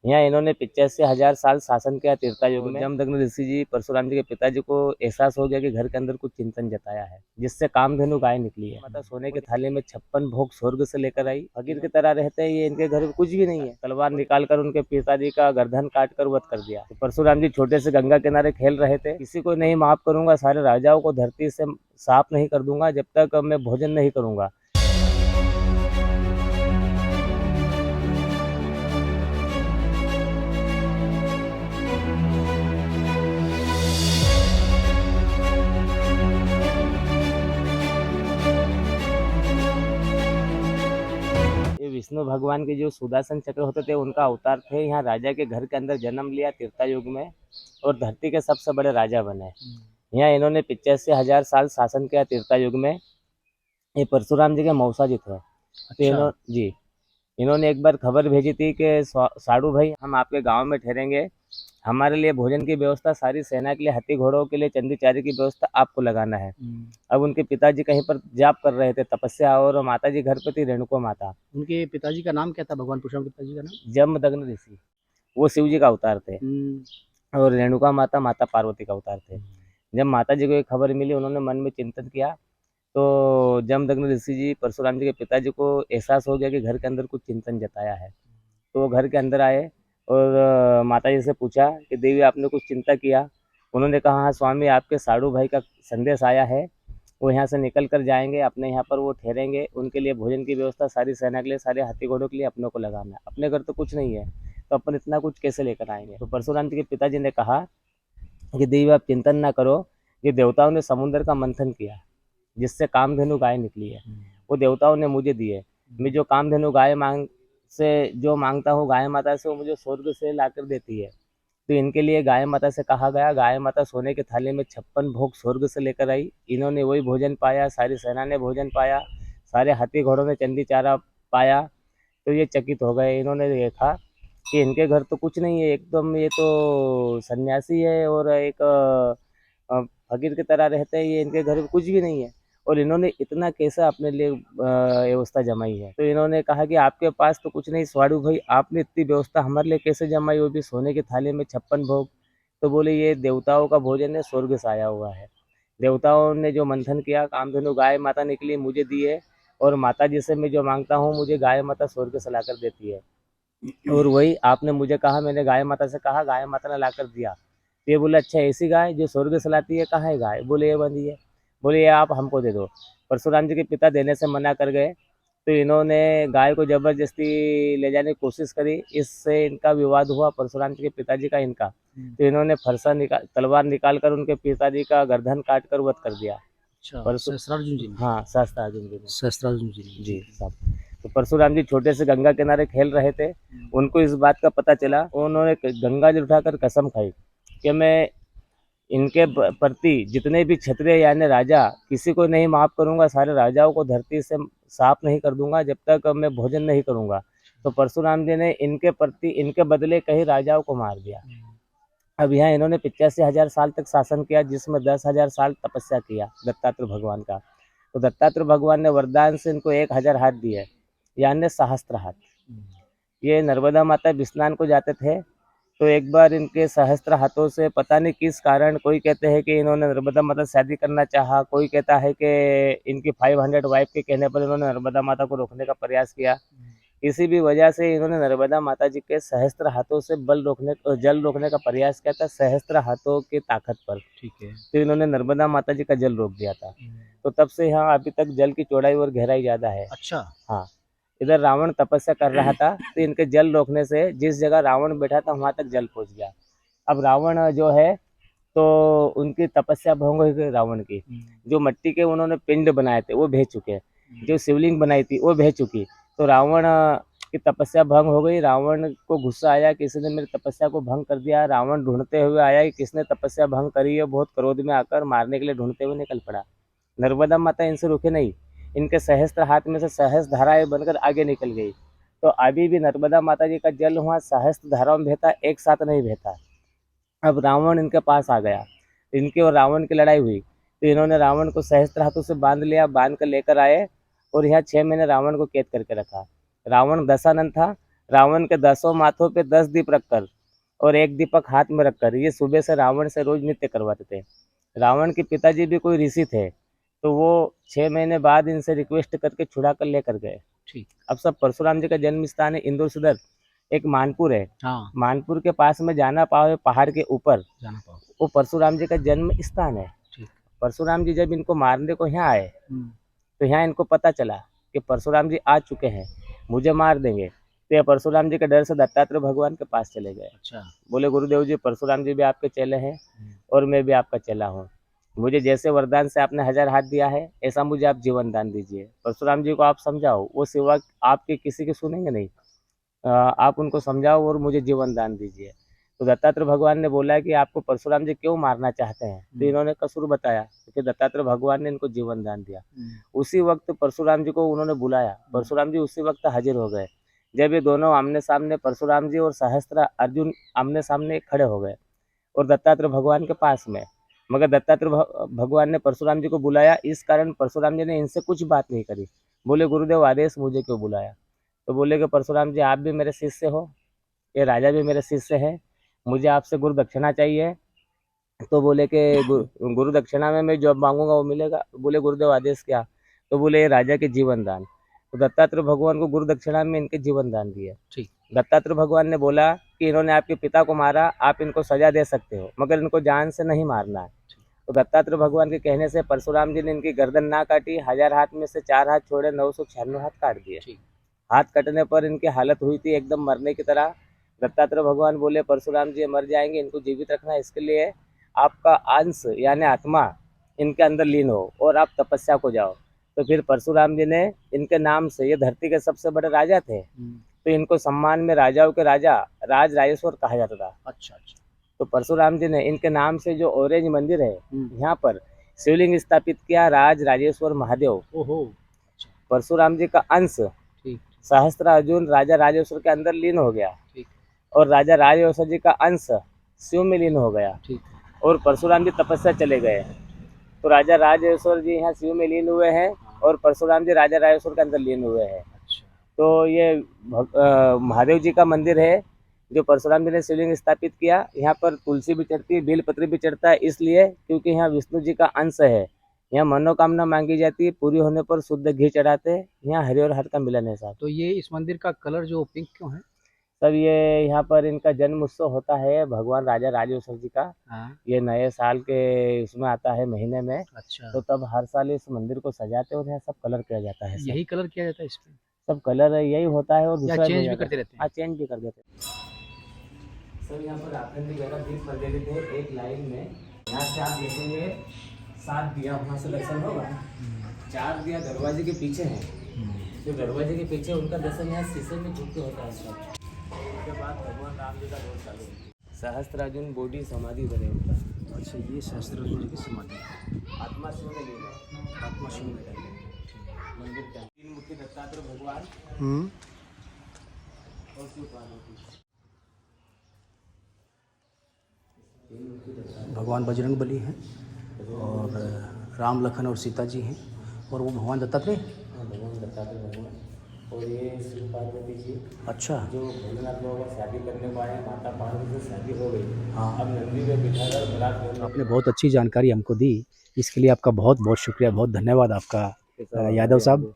यहाँ इन्होंने 85,000 साल शासन किया त्रेता युग में। जमदग्नि ऋषि जी परशुराम जी के पिताजी को एहसास हो गया कि घर के अंदर कुछ चिंतन जताया है, जिससे कामधेनु गाय निकली है। माता सोने की थाली में 56 भोग स्वर्ग से लेकर आई। फकीर की तरह रहते हैं ये, इनके घर में कुछ भी नहीं है। तलवार निकालकर उनके पिताजी का गर्दन काट कर वध कर दिया। तो परशुराम जी छोटे से गंगा किनारे खेल रहे थे। किसी को नहीं माफ करूंगा, सारे राजाओं को धरती से साफ नहीं कर दूंगा जब तक मैं भोजन नहीं करूंगा। ये विष्णु भगवान के जो सुदर्शन चक्र होते थे उनका अवतार थे। यहाँ राजा के घर के अंदर जन्म लिया त्रेता युग में और धरती के सबसे बड़े राजा बने। यहाँ इन्होंने 85,000 साल शासन किया त्रेता युग में। ये परशुराम जी के मौसा जी थे। तो इन्होंने एक बार खबर भेजी थी कि साड़ू भाई, हम आपके गांव में ठहरेंगे, हमारे लिए भोजन की व्यवस्था, सारी सेना के लिए, हाथी घोड़ों के लिए चंदी चारे की व्यवस्था आपको लगाना है। अब उनके पिताजी कहीं पर जाप कर रहे थे, तपस्या, और माता जी घर पे थी, रेणुका माता। उनके पिताजी का नाम क्या था? भगवान परशुराम के पिताजी का नाम? जमदग्नि ऋषि, वो शिव जी का अवतार थे, और रेणुका माता माता पार्वती का अवतार थे। जब माता जी को ये खबर मिली, उन्होंने मन में चिंतन किया, तो जमदग्नि ऋषि जी परशुराम जी के पिताजी को एहसास हो गया कि घर के अंदर कुछ चिंतन जताया है। तो वो घर के अंदर आए और माता जी से पूछा कि देवी, आपने कुछ चिंता किया? उन्होंने कहा, हाँ स्वामी, आपके साड़ू भाई का संदेश आया है, वो यहाँ से निकल कर जाएंगे, अपने यहाँ पर वो ठहरेंगे, उनके लिए भोजन की व्यवस्था सारी सेना के लिए, सारे हाथी घोड़ों के लिए अपनों को लगाना है। अपने घर तो कुछ नहीं है, तो अपन इतना कुछ कैसे लेकर आएंगे? तो परशुराम जी के पिताजी ने कहा कि देवी, आप चिंतन ना करो, ये देवताओं ने समुद्र का मंथन किया, जिससे कामधेनु गाय निकली है, वो देवताओं ने मुझे दी है। मैं जो कामधेनु गाय जो मांगता हूँ गाय माता से, वो मुझे स्वर्ग से लाकर देती है। तो इनके लिए गाय माता से कहा गया, गाय माता सोने की थाली में 56 भोग स्वर्ग से लेकर आई। इन्होंने वही भोजन पाया, सारी सेना ने भोजन पाया, सारे हाथी घोड़ों ने चंदी चारा पाया। तो ये चकित हो गए। इन्होंने देखा कि इनके घर तो कुछ नहीं है, एकदम ये तो सन्यासी है और एक फकीर की तरह रहते हैं, ये इनके घर में कुछ भी नहीं है, और इन्होंने इतना कैसा अपने लिए व्यवस्था जमाई है। तो इन्होंने कहा कि आपके पास तो कुछ नहीं स्वाड़ू भाई, आपने इतनी व्यवस्था हमारे लिए कैसे जमाई, वो भी सोने की थाली में 56 भोग? तो बोले, ये देवताओं का भोजन है, स्वर्ग से आया हुआ है। देवताओं ने जो मंथन किया, कामधेनु गाय माता निकली, मुझे दी है, और माता जी से मैं जो मांगता हूँ, मुझे गाय माता स्वर्ग से लाकर देती है। और वही आपने मुझे कहा, मैंने गाय माता से कहा, गाय माता ने लाकर दिया। तो ये बोले, अच्छा, ऐसी गाय जो स्वर्ग से लाती है, कहाँ है गाय? बोले, ये बंधी है। बोले, ये आप हमको दे दो। परशुराम जी के पिता देने से मना कर गए। तो इन्होंने गाय को जबरदस्ती ले जाने की कोशिश करी, इससे इनका विवाद हुआ, परशुराम जी के पिताजी का इनका। तो इन्होंने तलवार निकाल कर उनके पिताजी का गर्दन काट कर वध कर दिया। अच्छा, सहस्त्रार्जुन जी ने? हाँ, सहस्त्रार्जुन जी ने। सहस्त्रार्जुन जी ने, जी ठीक है। साहब। तो परशुराम जी छोटे से गंगा किनारे खेल रहे थे, उनको इस बात का पता चला, उन्होंने गंगा जल उठाकर कसम खाई कि मैं इनके प्रति जितने भी क्षत्रिय यानी राजा, किसी को नहीं माफ करूंगा, सारे राजाओं को धरती से साफ नहीं कर दूंगा जब तक मैं भोजन नहीं करूंगा। तो परशुराम जी ने इनके प्रति, इनके बदले कई राजाओं को मार दिया। अब यहाँ इन्होंने 85,000 साल तक शासन किया, जिसमें 10,000 साल तपस्या किया दत्तात्रेय भगवान का। तो दत्तात्रेय भगवान ने वरदान से इनको 1,000 हाथ दिए, यानी सहस्त्र हाथ। ये नर्मदा माता स्नान को जाते थे, तो एक बार इनके सहस्त्र हाथों से पता नहीं किस कारण, कोई कहते हैं कि इन्होंने नर्मदा माता से शादी करना चाहा, कोई कहता है कि इनकी 500 वाइफ के कहने पर इन्होंने नर्मदा माता को रोकने का प्रयास किया। किसी भी वजह से इन्होंने नर्मदा माता जी के सहस्त्र हाथों से जल रोकने का प्रयास किया था, सहस्त्र हाथों की ताकत पर। ठीक है। तो इन्होंने नर्मदा माता जी का जल रोक दिया था। तो तब से यहाँ अभी तक जल की चौड़ाई और गहराई ज्यादा है। अच्छा। हाँ, इधर रावण तपस्या कर रहा था, तो इनके जल रोकने से जिस जगह रावण बैठा था वहां तक जल पहुंच गया। अब रावण जो है, तो उनकी तपस्या भंग हो गई रावण की। जो मिट्टी के उन्होंने पिंड बनाए थे वो भेज चुके, जो शिवलिंग बनाई थी वो भेज चुकी। तो रावण की तपस्या भंग हो गई। रावण को गुस्सा आया, किसी ने मेरी तपस्या को भंग कर दिया। रावण ढूंढते हुए आया कि किसने तपस्या भंग करी है, बहुत क्रोध में आकर मारने के लिए ढूंढते हुए निकल पड़ा। नर्मदा माता इनसे रुके नहीं, इनके सहस्त्र हाथ में से सहस्त्र धाराएं बनकर आगे निकल गई। तो अभी भी नर्मदा माता जी का जल वहाँ सहस्त्र धाराओं में बहता, एक साथ नहीं बहता। अब रावण इनके पास आ गया, इनकी और रावण की लड़ाई हुई। तो इन्होंने रावण को सहस्त्र हाथों से बांध लिया, बांध कर लेकर आए, और यहाँ 6 महीने रावण को कैद करके रखा। रावण दशानन था। रावण के 10 माथों पे 10 दीप रखकर और एक दीपक हाथ में रखकर ये सुबह से रावण से रोज नृत्य करवाते थे। रावण के पिताजी भी कोई ऋषि थे, तो वो 6 महीने बाद इनसे रिक्वेस्ट करके छुड़ा कर लेकर गए। ठीक। अब सब परशुराम जी का जन्म स्थान है इंदौर सदर, एक मानपुर है। हाँ। मानपुर के पास में जाना पाओ पहाड़ के ऊपर, जाना पाओ। वो परशुराम जी का जन्म स्थान है। ठीक। परशुराम जी जब इनको मारने को यहाँ आए, तो यहाँ इनको पता चला कि परशुराम जी आ चुके हैं, मुझे मार देंगे। तो ये परशुराम जी के डर से दत्तात्रेय भगवान के पास चले गए। अच्छा। बोले गुरुदेव जी, परशुराम जी भी आपके चेले हैं और मैं भी आपका चेला हूँ। मुझे जैसे वरदान से आपने 1000 हाथ दिया है, ऐसा मुझे आप जीवन दान दीजिए। परशुराम जी को आप समझाओ, वो सिवा आपके किसी की सुनेंगे नहीं। आप उनको समझाओ और मुझे जीवन दान दीजिए। तो दत्तात्रेय भगवान ने बोला कि आपको परशुराम जी क्यों मारना चाहते हैं? तो इन्होंने कसूर बताया, क्योंकि दत्तात्रेय भगवान ने इनको जीवन दान दिया। उसी वक्त परशुराम जी को उन्होंने बुलाया, परशुराम जी उसी वक्त हाजिर हो गए। जब ये दोनों आमने सामने, परशुराम जी और सहस्त्र अर्जुन आमने सामने खड़े हो गए और दत्तात्रेय भगवान के पास में, मगर दत्तात्रेय भगवान ने परशुराम जी को बुलाया, इस कारण परशुराम जी ने इनसे कुछ बात नहीं करी। बोले गुरुदेव, आदेश मुझे क्यों बुलाया? तो बोले कि परशुराम जी, आप भी मेरे शिष्य हो, ये राजा भी मेरे शिष्य है, मुझे आपसे गुरु दक्षिणा चाहिए। तो बोले कि गुरु दक्षिणा में मैं जो मांगूंगा वो मिलेगा। बोले गुरुदेव, आदेश क्या? तो बोले राजा के जीवन दान। तो दत्तात्रेय भगवान को गुरु दक्षिणा में इनके जीवन दान दिया। ठीक। दत्तात्रेय भगवान ने बोला कि इन्होंने आपके पिता को मारा, आप इनको सजा दे सकते हो, मगर इनको जान से नहीं मारना है। तो दत्तात्रेय भगवान के कहने से परशुराम जी ने इनकी गर्दन ना काटी, 1000 हाथ में से 4 हाथ छोड़े, 996 हाथ काट दिए। हाथ कटने पर इनकी हालत हुई थी एकदम मरने की तरह। दत्तात्रेय भगवान बोले परशुराम जी मर जाएंगे, इनको जीवित रखना, इसके लिए आपका अंश यानी आत्मा इनके अंदर लीन हो और आप तपस्या को जाओ। तो फिर परशुराम जी ने इनके नाम से, ये धरती के सबसे बड़े राजा थे, तो इनको सम्मान में राजाओं के राजा राज राजेश्वर कहा जाता था। अच्छा। तो परशुराम जी ने इनके नाम से जो ऑरेंज मंदिर है, यहाँ पर शिवलिंग स्थापित किया, राज राजेश्वर महादेव। ओहो। परशुराम जी का अंश सहस्त्र अर्जुन राजा राजेश्वर के अंदर लीन हो गया। ठीक। और राजा राजेश्वर जी का अंश शिव में लीन हो गया। ठीक। और परशुराम जी तपस्या चले गए, तो राजा राजेश्वर जी यहाँ शिव में लीन हुए हैं और परशुराम जी राजा राजेश्वर के अंदर लीन हुए हैं। अच्छा। तो ये महादेव जी का मंदिर है जो परशुराम जी ने शिवलिंग स्थापित किया। यहाँ पर तुलसी भी चढ़ती है, बेलपत्र भी चढ़ता है, इसलिए क्योंकि यहाँ विष्णु जी का अंश है। यहाँ मनोकामना मांगी जाती है, पूरी होने पर शुद्ध घी चढ़ाते हैं। यहाँ हरि और हर का मिलन है साहब। तो ये इस मंदिर का कलर जो पिंक क्यों है? तब ये यहाँ पर इनका जन्म उत्सव होता है भगवान राजा राजेश्वर जी का। ये नए साल के इसमें आता है महीने में। अच्छा। तो तब हर साल इस मंदिर को सजाते हैं और यहाँ सब कलर किया जाता है। यही कलर किया जाता है इस पे? सब कलर यही होता है और दूसरा चेंज भी करते रहते हैं? हाँ, चेंज भी कर देते हैं सर। यहाँ पर आखंडी 11 दीप प्रज्वलित है एक लाइन में। यहाँ से आप देखेंगे 7 दिया वहाँ से दर्शन होगा, 4 दिया दरवाजे के पीछे हैं। जो दरवाजे के पीछे उनका दर्शन यहाँ शीशे में झुक के होता है सब। उसके बाद भगवान राम जी का दौर चालू है। सहस्त्रार्जुन बॉडी समाधि बने उनका। अच्छा, ये सहस्त्रार्जुन जी की समाधि। आत्मा शिव में लीन है, आत्मा शिव में लीन है। मंदिर का 3 मुखी दत्तात्रेय भगवान और शिव पार्वती। भगवान बजरंगबली हैं और राम लखन और सीता जी हैं, और वो भगवान दत्तात्रेय। भगवान दत्तात्रेय भगवान और ये शिव पार्वती जी। अच्छा। जो भोलेनाथ बाबा शादी करने को आए, माता पार्वती से शादी हो गई। हाँ। अब नंदी में बिठाकर बरात। आपने बहुत अच्छी जानकारी हमको दी, इसके लिए आपका बहुत बहुत शुक्रिया, बहुत धन्यवाद आपका यादव साहब।